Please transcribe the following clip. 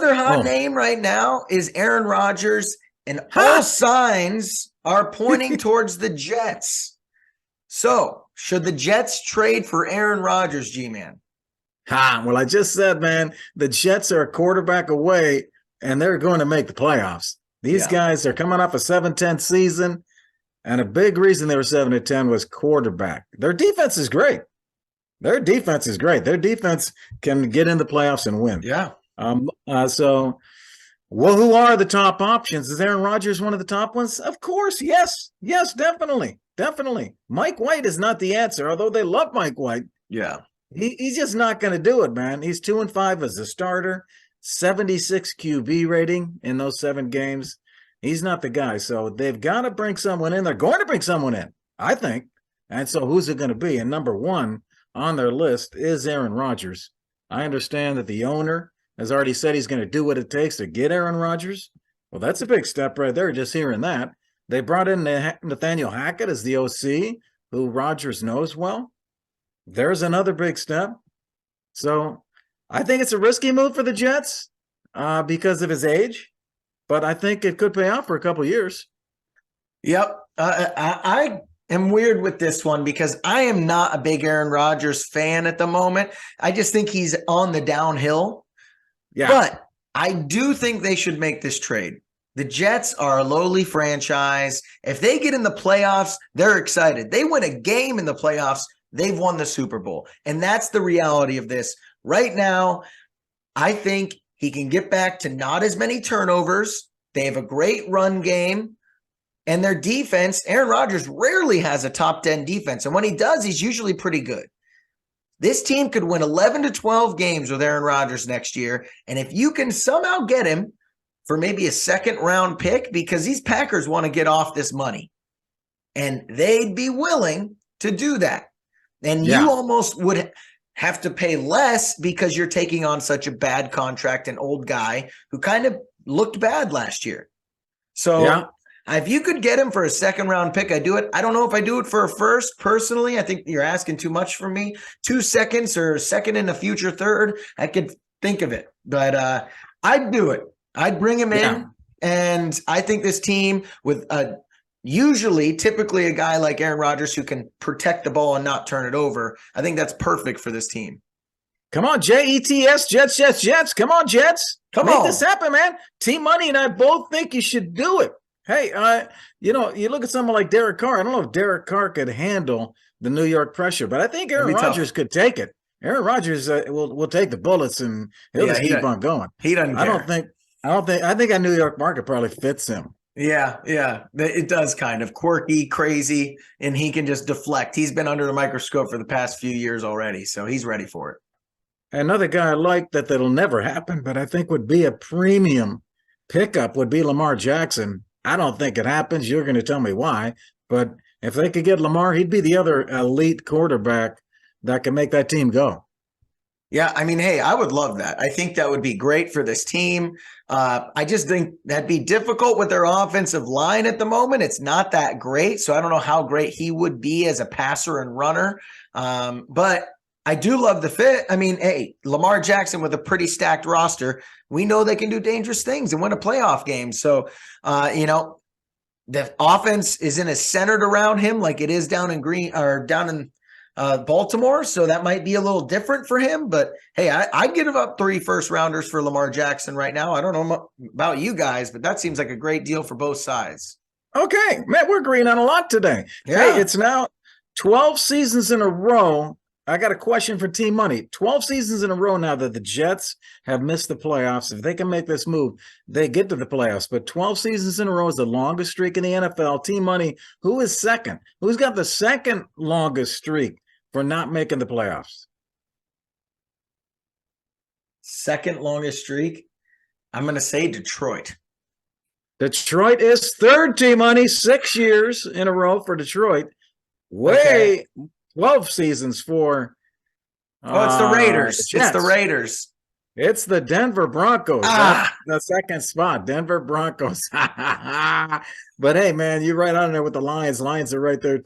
other hot name right now is Aaron Rodgers, and all signs are pointing towards the Jets. So, should the Jets trade for Aaron Rodgers, G-Man? Well, I just said, man, the Jets are a quarterback away, and they're going to make the playoffs. These guys are coming off a 7-10 season, and a big reason they were 7-10 was quarterback. Their defense is great. Their defense can get in the playoffs and win. Yeah. So, well, who are the top options? Is Aaron Rodgers one of the top ones? Of course, yes. Yes, definitely. Mike White is not the answer, although they love Mike White. Yeah. He's just not going to do it, man. He's 2-5 as a starter, 76 QB rating in those 7 games. He's not the guy. So they've got to bring someone in. They're going to bring someone in, I think. And so who's it going to be? And number 1 on their list is Aaron Rodgers. I understand that the owner has already said he's going to do what it takes to get Aaron Rodgers. Well, that's a big step right there, just hearing that. They brought in Nathaniel Hackett as the OC, who Rodgers knows well. There's another big step. So I think it's a risky move for the Jets because of his age, but I think it could pay off for a couple of years. Yep. I am weird with this one because I am not a big Aaron Rodgers fan at the moment. I just think he's on the downhill. Yeah. But I do think they should make this trade. The Jets are a lowly franchise. If they get in the playoffs, they're excited. They win a game in the playoffs, they've won the Super Bowl. And that's the reality of this. Right now, I think he can get back to not as many turnovers. They have a great run game. And their defense, Aaron Rodgers rarely has a top 10 defense. And when he does, he's usually pretty good. This team could win 11 to 12 games with Aaron Rodgers next year. And if you can somehow get him for maybe a second-round pick, because these Packers want to get off this money, and they'd be willing to do that. And you almost would have to pay less because you're taking on such a bad contract, an old guy who kind of looked bad last year. So if you could get him for a second-round pick, I do it. I don't know if I do it for a first. Personally, I think you're asking too much from me. 2 seconds or second in a future third, I could think of it. But I'd do it. I'd bring him in, and I think this team with typically a guy like Aaron Rodgers who can protect the ball and not turn it over, I think that's perfect for this team. Come on, Jets, Jets. Come on, Jets. Make this happen, man. Team Money and I both think you should do it. Hey, you look at someone like Derek Carr. I don't know if Derek Carr could handle the New York pressure, but I think Aaron Rodgers could take it. Aaron Rodgers will take the bullets and he'll just keep on going. He doesn't care. I think a New York market probably fits him. Yeah. It does kind of quirky, crazy, and he can just deflect. He's been under the microscope for the past few years already, so he's ready for it. Another guy I like that'll never happen, but I think would be a premium pickup would be Lamar Jackson. I don't think it happens. You're going to tell me why, but if they could get Lamar, he'd be the other elite quarterback that can make that team go. Yeah, I mean, hey, I would love that. I think that would be great for this team. I just think that'd be difficult with their offensive line at the moment. It's not that great, so I don't know how great he would be as a passer and runner. But I do love the fit. I mean, hey, Lamar Jackson with a pretty stacked roster, we know they can do dangerous things and win a playoff game. So, the offense isn't centered around him like it is down in Baltimore, so that might be a little different for him. But hey, I'd give up 3 first-rounders for Lamar Jackson right now. I don't know about you guys, but that seems like a great deal for both sides. Okay, Matt, we're agreeing on a lot today. Yeah. Hey, it's now 12 seasons in a row. I got a question for Team Money. 12 seasons in a row now that the Jets have missed the playoffs. If they can make this move, they get to the playoffs. But 12 seasons in a row is the longest streak in the NFL. Team Money, who is second? Who's got the second longest streak for not making the playoffs? Second longest streak? I'm going to say Detroit. Detroit is third, Team Money. 6 years in a row for Detroit. 12 seasons for it's the Raiders. It's the Raiders. It's the Denver Broncos. The second spot, Denver Broncos. But hey, man, you're right on there with the Lions. Lions are right there too.